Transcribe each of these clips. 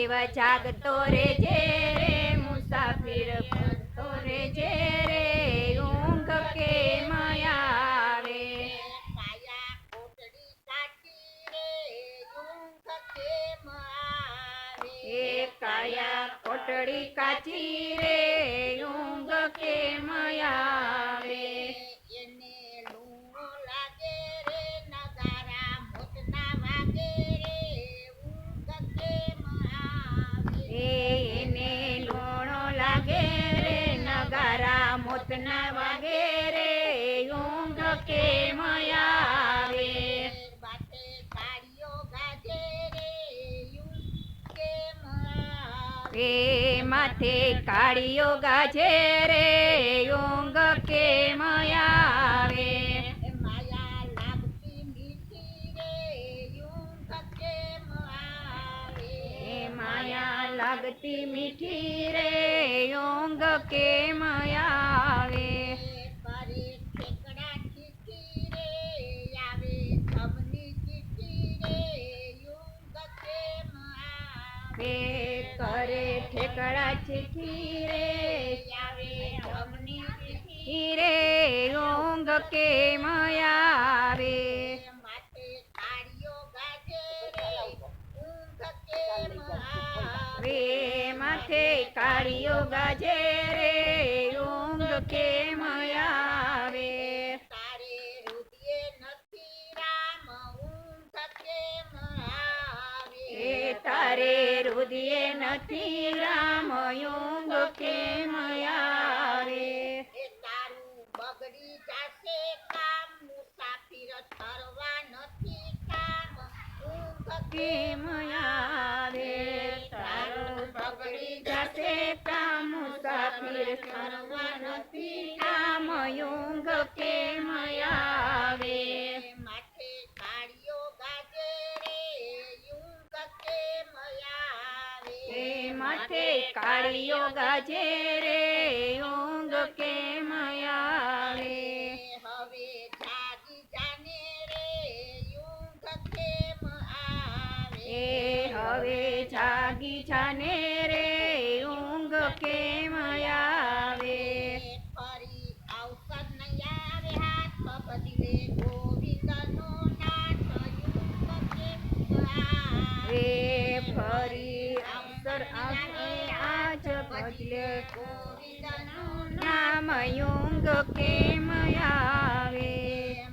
જીવ જાગતો રેજે રે મુસાફિર ફરતો રેજે રે ઊંઘ કેમ આવે કાયા કોટડી કાચી રે ઊંઘ કેમ આવે એ કાયા કોટડી કાચી રે ઊંઘ કેમ આવે એને લૂણો લાગે રે નગારા મોતના વાગે રે ઊંઘ કેમ આવે એને લૂણો લાગે રે નગારા મોતના વાગે રે ઊંઘ કેમ આવે બાટે કાળીઓ ગાજે રે ઊંઘ કેમ આવે માથે કાળીઓ ગાજે રે ઊંઘ કેમ આવે માયા લાગતી મીઠી રે ઊંઘ કેમ આવે માયા લાગતી મીઠી રે ઊંઘ કેમ આવે કરે ઠેકડા ચીઠી રે આવે ધમની ચીઠી રે ઊંઘ કેમ આવે કરે ઠેકડા ચીઠી રે આવે ધમની ચીઠી રે ઊંઘ કેમ આવે માટે તાળીઓ ગાજે રે ઊંઘ કેમ આવે માથે કાળીઓ ગાજે રે ઊંઘ કેમ આવે તારે રુદિએ નથી રામ ઊંઘ કેમ આવે તારે રુદિએ નથી રામ ઊંઘ કેમ આવે એ તારું બગડી જાશે કામ મુસાફિર ઠરવા નથી કામ ઊંઘ કેમ આવે તારું બગડી જશે કામ મુસાફિર કરવા નથી કામ ઊંઘ કેમ આવે માથે કાળીઓ ગાજે રે ઊંઘ કેમ આવે માથે કાળીઓ ગાજે રે ઊંઘ કેમ આવે હવે જાગી જાને રે ઊંઘ કેમ આવે હવે જાગી જાને રે ઊંઘ કેમ આવે ફરી અવસર નહીં આવે હાથ બદલે ગોવિંદનો નાથ ઊંઘ કેમ આવે ફરી અવસર આવે આજ બદલે ગોવિંદનું નામ ઊંઘ કેમ આવે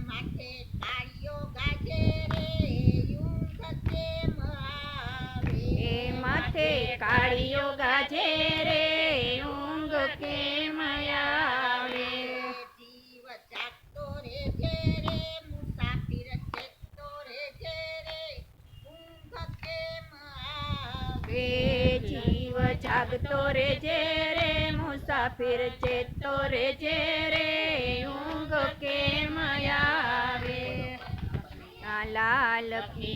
માથે તાળીઓ ગાજે રે ઊંઘ કેમ આવે માથે કાળીઓ ગાજે રે ઊંઘ કેમ આવે જીવ જાગતો રે છે રે મુસાફિર ચેતતો રે છે રે ઊંઘ કેમ આવે જીવ જાગતો રેજે રે મુસાફિર ચેતો રેજે રે ઊંઘ કેમ આવે લાલ કી